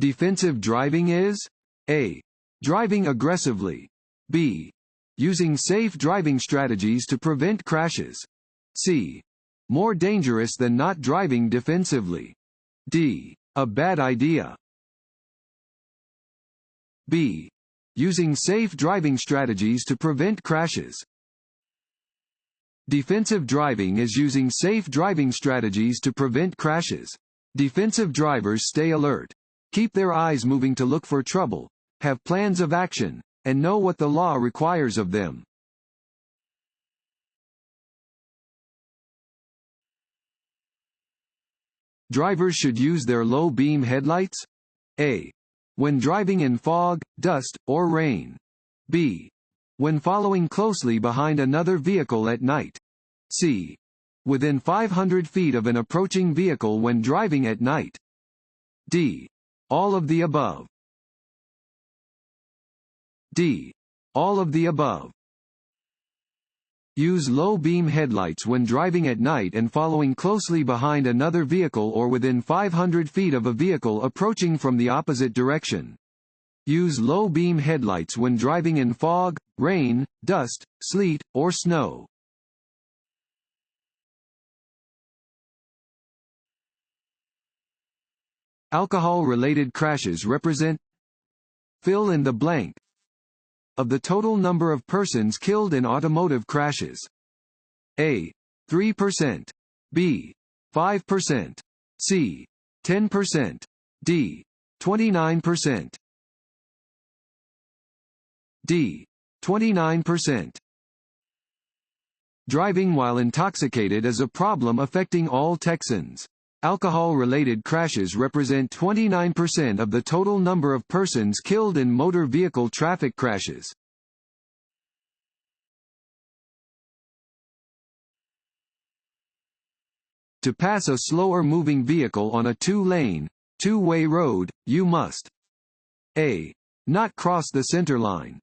Defensive driving is A. Driving aggressively. B. Using safe driving strategies to prevent crashes. C. More dangerous than not driving defensively. D. A bad idea. B. Using safe driving strategies to prevent crashes. Defensive driving is using safe driving strategies to prevent crashes. Defensive drivers stay alert, keep their eyes moving to look for trouble, have plans of action, and know what the law requires of them. Drivers should use their low-beam headlights. A. When driving in fog, dust, or rain. B. When following closely behind another vehicle at night. C. Within 500 feet of an approaching vehicle when driving at night. D. All of the above. D. All of the above. Use low-beam headlights when driving at night and following closely behind another vehicle or within 500 feet of a vehicle approaching from the opposite direction. Use low-beam headlights when driving in fog, rain, dust, sleet, or snow. Alcohol-related crashes represent. Fill in the blank. Of the total number of persons killed in automotive crashes. A. 3%. B. 5%. C. 10%. D. 29%. D. 29%. Driving while intoxicated is a problem affecting all Texans. Alcohol-related crashes represent 29% of the total number of persons killed in motor vehicle traffic crashes. To pass a slower-moving vehicle on a two-lane, two-way road, you must A. Not cross the center line.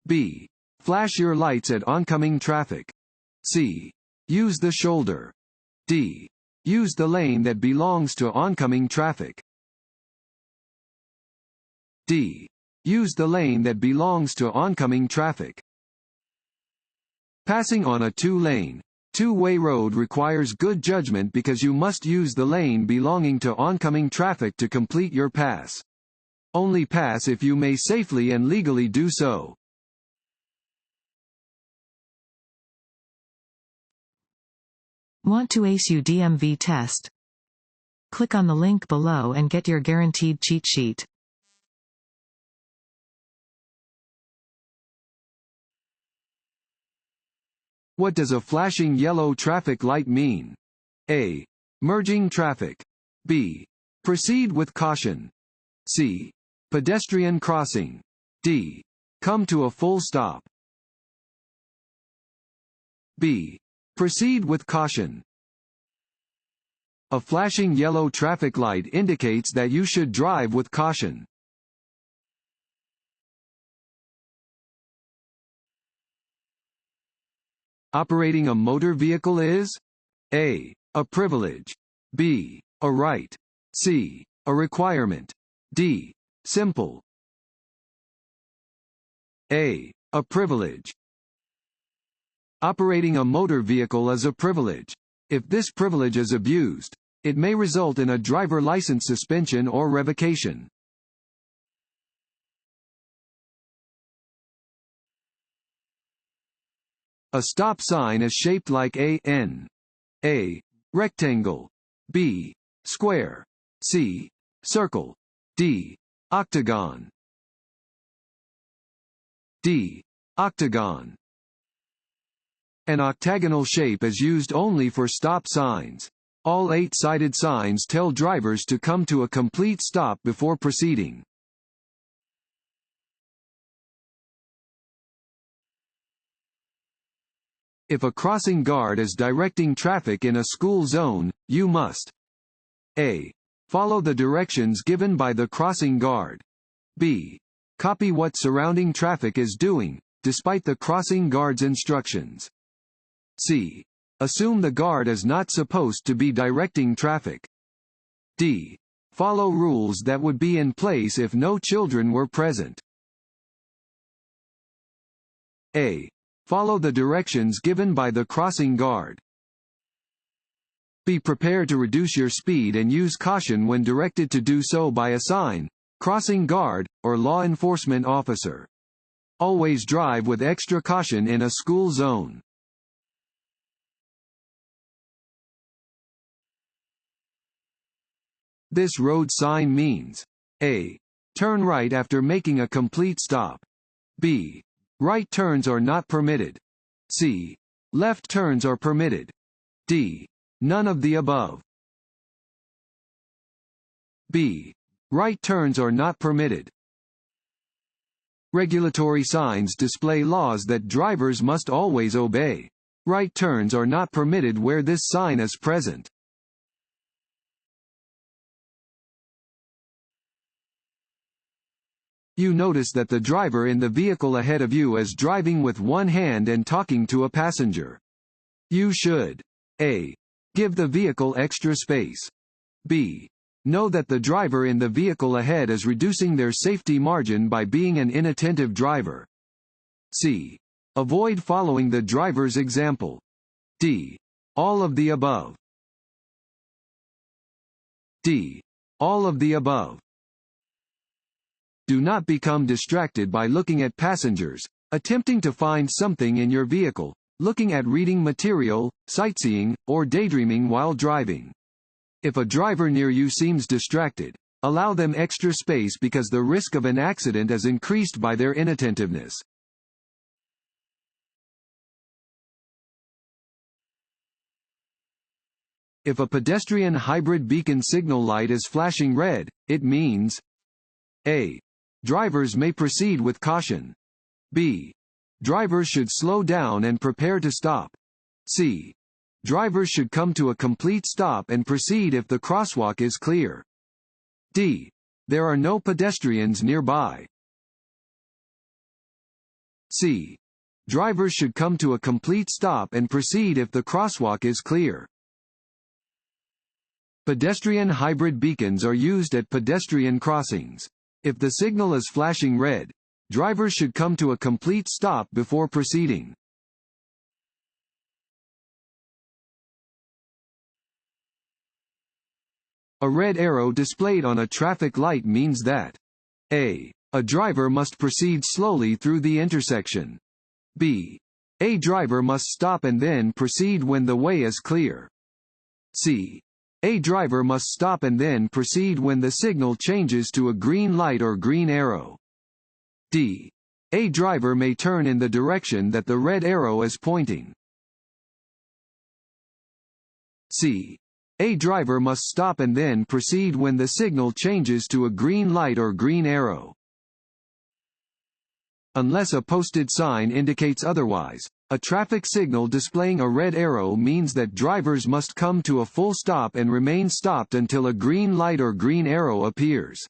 B. Flash your lights at oncoming traffic. C. Use the shoulder. D. Use the lane that belongs to oncoming traffic. D. Use the lane that belongs to oncoming traffic. Passing on a two-lane, two-way road requires good judgment because you must use the lane belonging to oncoming traffic to complete your pass. Only pass if you may safely and legally do so. Want to ace your DMV test? Click on the link below and get your guaranteed cheat sheet. What does a flashing yellow traffic light mean? A. Merging traffic. B. Proceed with caution. C. Pedestrian crossing. D. Come to a full stop. B. Proceed with caution. A flashing yellow traffic light indicates that you should drive with caution. Operating a motor vehicle is A. A privilege. B. A right. C. A requirement. D. Simple. A. A privilege. Operating a motor vehicle is a privilege. If this privilege is abused, it may result in a driver license suspension or revocation. A stop sign is shaped like a N. A. Rectangle. B. Square. C. Circle. D. Octagon. D. Octagon. An octagonal shape is used only for stop signs. All 8-sided signs tell drivers to come to a complete stop before proceeding. If a crossing guard is directing traffic in a school zone, you must A. Follow the directions given by the crossing guard. B. Copy what surrounding traffic is doing, despite the crossing guard's instructions. C. Assume the guard is not supposed to be directing traffic. D. follow rules that would be in place if no children were present. A. Follow the directions given by the crossing guard. Be prepared to reduce your speed and use caution when directed to do so by a sign, crossing guard, or law enforcement officer. Always drive with extra caution in a school zone. This road sign means: A. Turn right after making a complete stop. B. Right turns are not permitted. C. Left turns are permitted. D. None of the above. B. Right turns are not permitted. Regulatory signs display laws that drivers must always obey. Right turns are not permitted where this sign is present. You notice that the driver in the vehicle ahead of you is driving with one hand and talking to a passenger. You should: A. Give the vehicle extra space. B. Know that the driver in the vehicle ahead is reducing their safety margin by being an inattentive driver. C. Avoid following the driver's example. D. All of the above. D. All of the above. Do not become distracted by looking at passengers, attempting to find something in your vehicle, looking at reading material, sightseeing, or daydreaming while driving. If a driver near you seems distracted, allow them extra space because the risk of an accident is increased by their inattentiveness. If a pedestrian hybrid beacon signal light is flashing red, it means: A. Drivers may proceed with caution. B. Drivers should slow down and prepare to stop. C. Drivers should come to a complete stop and proceed if the crosswalk is clear. D. There are no pedestrians nearby. C. Drivers should come to a complete stop and proceed if the crosswalk is clear. Pedestrian hybrid beacons are used at pedestrian crossings. If the signal is flashing red, drivers should come to a complete stop before proceeding. A red arrow displayed on a traffic light means that: A. A driver must proceed slowly through the intersection. B. A driver must stop and then proceed when the way is clear. C. A driver must stop and then proceed when the signal changes to a green light or green arrow. D. A driver may turn in the direction that the red arrow is pointing. C. A driver must stop and then proceed when the signal changes to a green light or green arrow. Unless a posted sign indicates otherwise, a traffic signal displaying a red arrow means that drivers must come to a full stop and remain stopped until a green light or green arrow appears.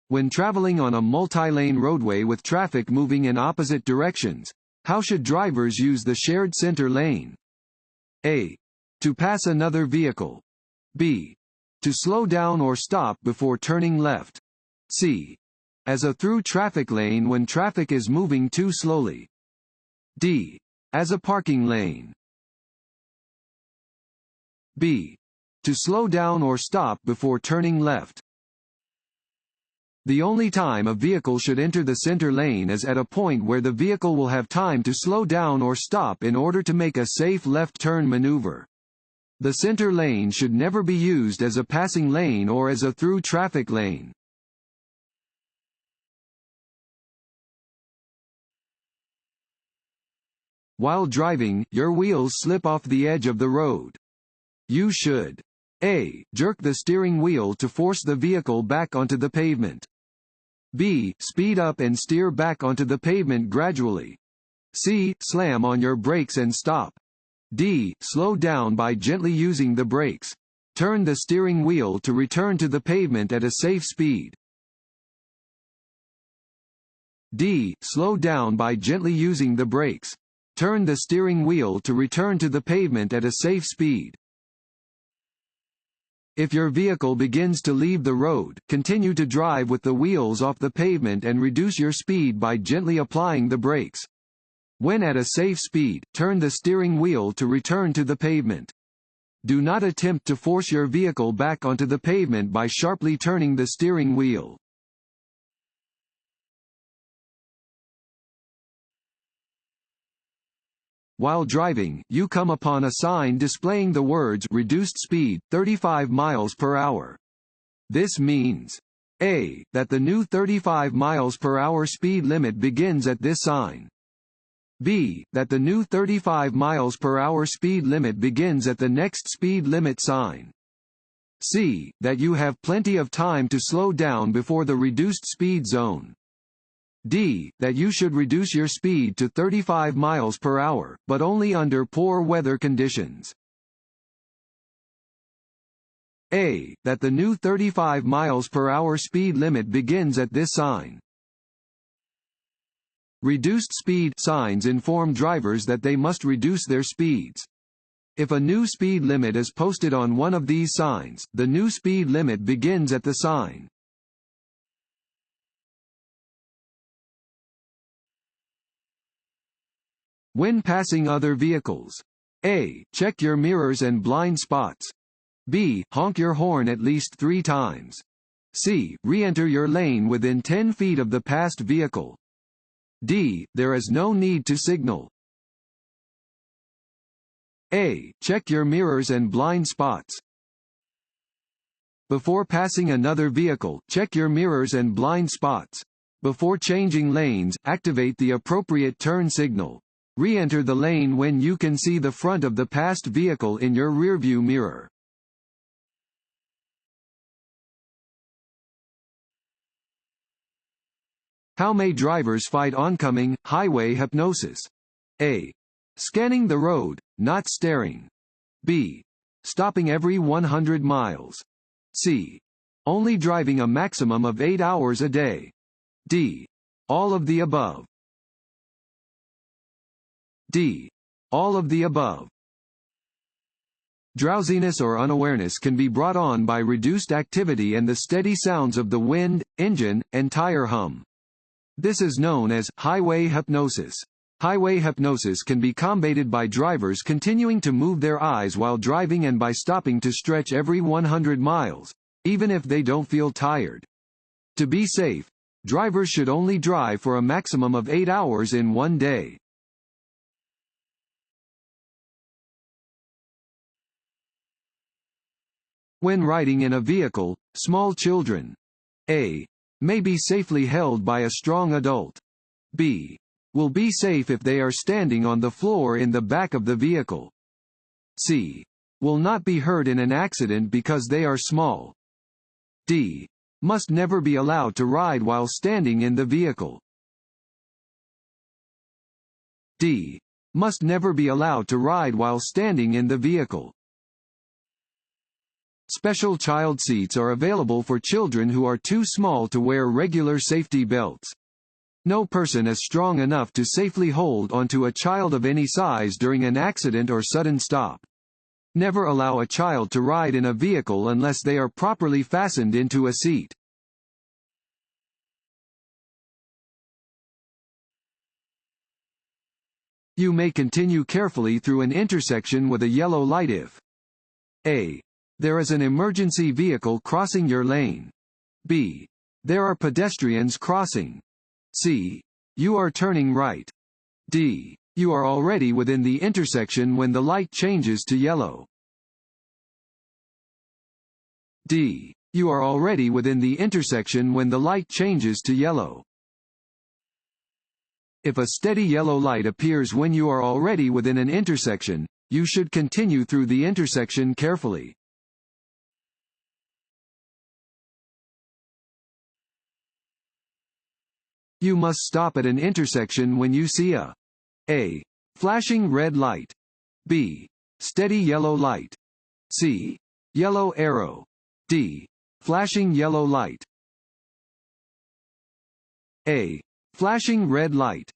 When traveling on a multi-lane roadway with traffic moving in opposite directions, how should drivers use the shared center lane? A. To pass another vehicle. B. To slow down or stop before turning left. C. As a through traffic lane when traffic is moving too slowly. D. As a parking lane. B. To slow down or stop before turning left. The only time a vehicle should enter the center lane is at a point where the vehicle will have time to slow down or stop in order to make a safe left turn maneuver. The center lane should never be used as a passing lane or as a through traffic lane. While driving, your wheels slip off the edge of the road. You should: A. Jerk the steering wheel to force the vehicle back onto the pavement. B. Speed up and steer back onto the pavement gradually. C. Slam on your brakes and stop. D. Slow down by gently using the brakes. Turn the steering wheel to return to the pavement at a safe speed. D. Slow down by gently using the brakes. turn the steering wheel to return to the pavement at a safe speed. If your vehicle begins to leave the road, continue to drive with the wheels off the pavement and reduce your speed by gently applying the brakes. When at a safe speed, turn the steering wheel to return to the pavement. Do not attempt to force your vehicle back onto the pavement by sharply turning the steering wheel. While driving, you come upon a sign displaying the words "Reduced speed, 35 miles per hour." This means A. That the new 35 miles per hour speed limit begins at this sign. B. That the new 35 miles per hour speed limit begins at the next speed limit sign. C. That you have plenty of time to slow down before the reduced speed zone. D. That you should reduce your speed to 35 miles per hour, but only under poor weather conditions. A. That the new 35 miles per hour speed limit begins at this sign. Reduced speed signs inform drivers that they must reduce their speeds. If a new speed limit is posted on one of these signs, the new speed limit begins at the sign. When passing other vehicles. A. Check your mirrors and blind spots. B. Honk your horn at least 3 times. C. Re-enter your lane within 10 feet of the passed vehicle. D. There is no need to signal. A. Check your mirrors and blind spots. Before passing another vehicle, check your mirrors and blind spots. Before changing lanes, activate the appropriate turn signal. Re-enter the lane when you can see the front of the passed vehicle in your rearview mirror. How may drivers fight oncoming highway hypnosis? A. Scanning the road, not staring. B. Stopping every 100 miles. C. Only driving a maximum of 8 hours a day. D. All of the above. D. All of the above. Drowsiness or unawareness can be brought on by reduced activity and the steady sounds of the wind, engine, and tire hum. This is known as highway hypnosis. Highway hypnosis can be combated by drivers continuing to move their eyes while driving and by stopping to stretch every 100 miles, even if they don't feel tired. To be safe, drivers should only drive for a maximum of 8 hours in one day. When riding in a vehicle, small children A. may be safely held by a strong adult. B. will be safe if they are standing on the floor in the back of the vehicle. C. will not be hurt in an accident because they are small. D. must never be allowed to ride while standing in the vehicle. D. must never be allowed to ride while standing in the vehicle. Special child seats are available for children who are too small to wear regular safety belts. No person is strong enough to safely hold onto a child of any size during an accident or sudden stop. Never allow a child to ride in a vehicle unless they are properly fastened into a seat. You may continue carefully through an intersection with a yellow light if A. there is an emergency vehicle crossing your lane. B. there are pedestrians crossing. C. you are turning right. D. you are already within the intersection when the light changes to yellow. D. you are already within the intersection when the light changes to yellow. If a steady yellow light appears when you are already within an intersection, you should continue through the intersection carefully. You must stop at an intersection when you see A. flashing red light. B. steady yellow light. C. yellow arrow. D. flashing yellow light. A. flashing red light.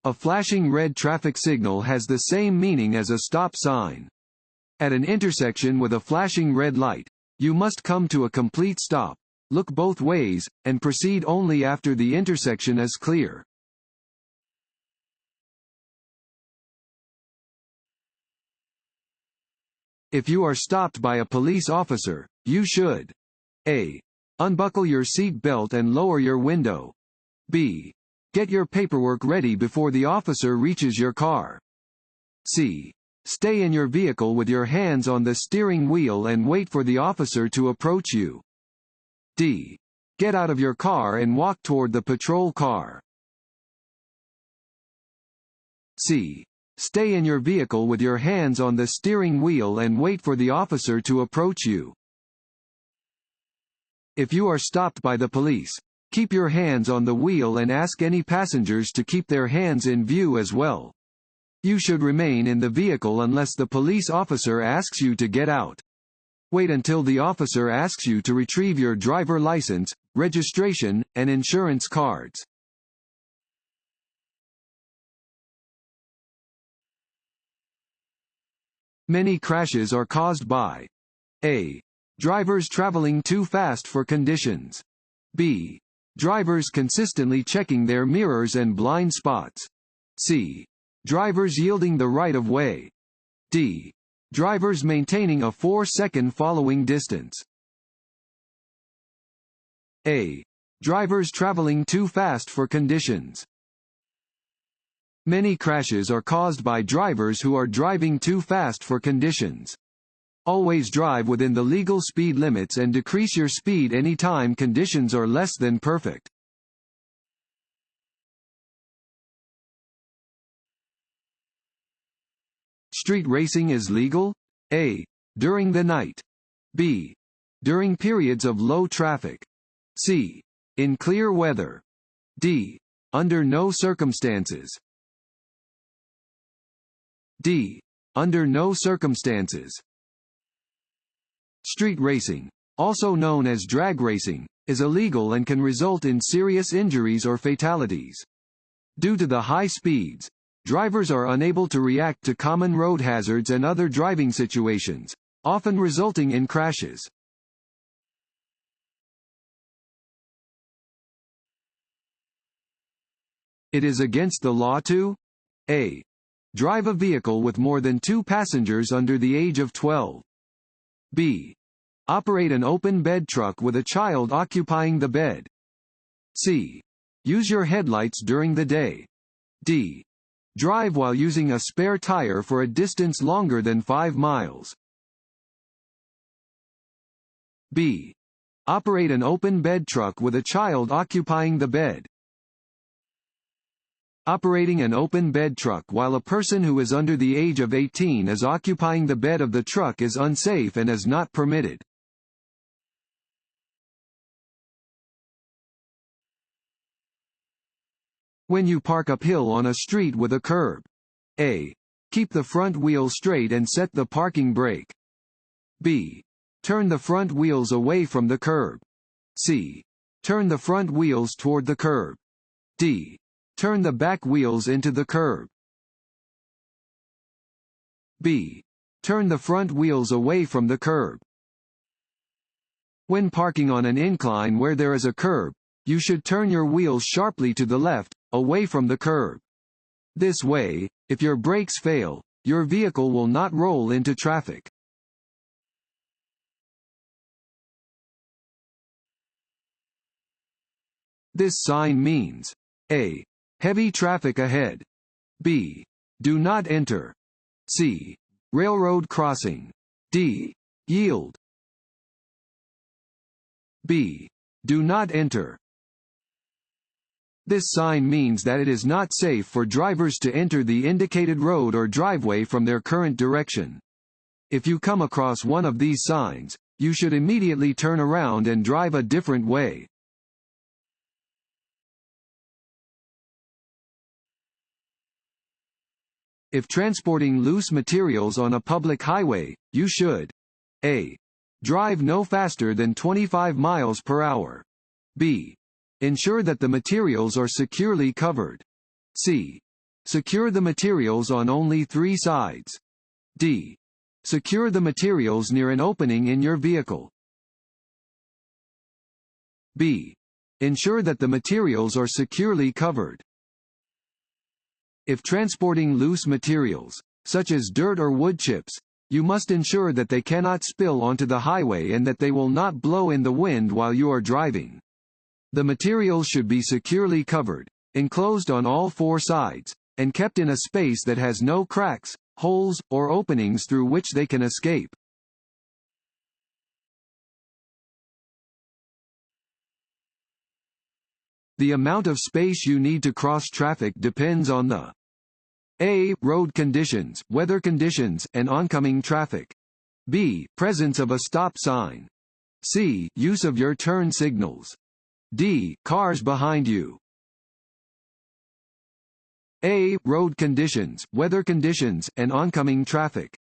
A flashing red traffic signal has the same meaning as a stop sign. At an intersection with a flashing red light, you must come to a complete stop, look both ways, and proceed only after the intersection is clear. If you are stopped by a police officer, you should A. Unbuckle your seat belt and lower your window. B. Get your paperwork ready before the officer reaches your car. C. Stay in your vehicle with your hands on the steering wheel and wait for the officer to approach you. D. Get out of your car and walk toward the patrol car. C. Stay in your vehicle with your hands on the steering wheel and wait for the officer to approach you. If you are stopped by the police, keep your hands on the wheel and ask any passengers to keep their hands in view as well. You should remain in the vehicle unless the police officer asks you to get out. Wait until the officer asks you to retrieve your driver license, registration, and insurance cards. Many crashes are caused by A. Drivers traveling too fast for conditions. B. Drivers consistently checking their mirrors and blind spots. C. Drivers yielding the right of way. D. Drivers maintaining a 4-second following distance. A. Drivers traveling too fast for conditions. Many crashes are caused by drivers who are driving too fast for conditions. Always drive within the legal speed limits and decrease your speed anytime conditions are less than perfect. Street racing is legal? A. During the night. B. During periods of low traffic. C. In clear weather. D. Under no circumstances. D. Under no circumstances. Street racing, also known as drag racing, is illegal and can result in serious injuries or fatalities. Due to the high speeds, drivers are unable to react to common road hazards and other driving situations, often resulting in crashes. It is against the law to A. Drive a vehicle with more than 2 passengers under the age of 12. B. Operate an open bed truck with a child occupying the bed. C. Use your headlights during the day. D. Drive while using a spare tire for a distance longer than 5 miles. B. Operate an open bed truck with a child occupying the bed. Operating an open bed truck while a person who is under the age of 18 is occupying the bed of the truck is unsafe and is not permitted. When you park uphill on a street with a curb. A. Keep the front wheel straight and set the parking brake. B. Turn the front wheels away from the curb. C. Turn the front wheels toward the curb. D. Turn the back wheels into the curb. B. Turn the front wheels away from the curb. When parking on an incline where there is a curb, you should turn your wheels sharply to the left, away from the curb. This way, if your brakes fail, your vehicle will not roll into traffic. This sign means A. Heavy traffic ahead. B. Do not enter. C. Railroad crossing. D. Yield. B. Do not enter. This sign means that it is not safe for drivers to enter the indicated road or driveway from their current direction. If you come across one of these signs, you should immediately turn around and drive a different way. If transporting loose materials on a public highway, you should A. Drive no faster than 25 miles per hour. B. Ensure that the materials are securely covered. C. Secure the materials on only 3 sides. D. Secure the materials near an opening in your vehicle. B. Ensure that the materials are securely covered. If transporting loose materials, such as dirt or wood chips, you must ensure that they cannot spill onto the highway and that they will not blow in the wind while you are driving. The materials should be securely covered, enclosed on all 4 sides, and kept in a space that has no cracks, holes, or openings through which they can escape. The amount of space you need to cross traffic depends on the A. Road conditions, weather conditions, and oncoming traffic. B. Presence of a stop sign. C. Use of your turn signals. D. Cars behind you. A. Road conditions, weather conditions, and oncoming traffic.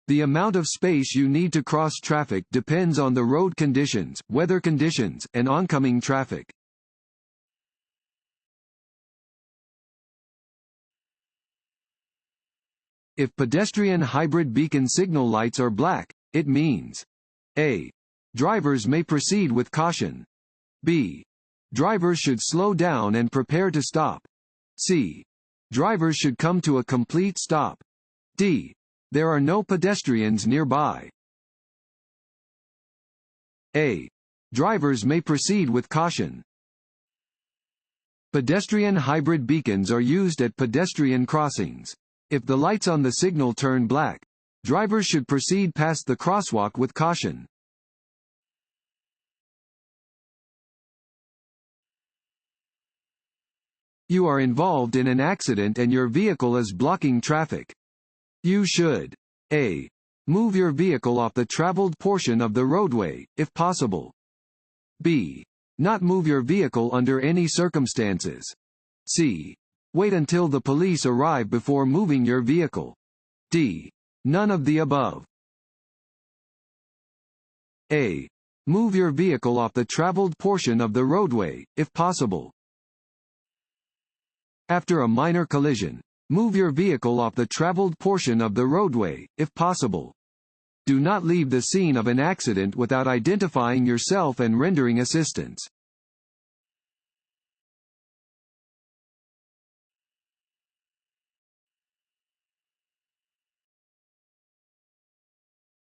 The amount of space you need to cross traffic depends on the road conditions, weather conditions, and oncoming traffic. If pedestrian hybrid beacon signal lights are black, it means A. Drivers may proceed with caution. B. Drivers should slow down and prepare to stop. C. Drivers should come to a complete stop. D. There are no pedestrians nearby. A. Drivers may proceed with caution. Pedestrian hybrid beacons are used at pedestrian crossings. If the lights on the signal turn black, drivers should proceed past the crosswalk with caution. You are involved in an accident and your vehicle is blocking traffic. You should A. Move your vehicle off the traveled portion of the roadway, if possible. B. Not move your vehicle under any circumstances. C. Wait until the police arrive before moving your vehicle. D. None of the above. A. Move your vehicle off the traveled portion of the roadway, if possible. After a minor collision, move your vehicle off the traveled portion of the roadway, if possible. Do not leave the scene of an accident without identifying yourself and rendering assistance.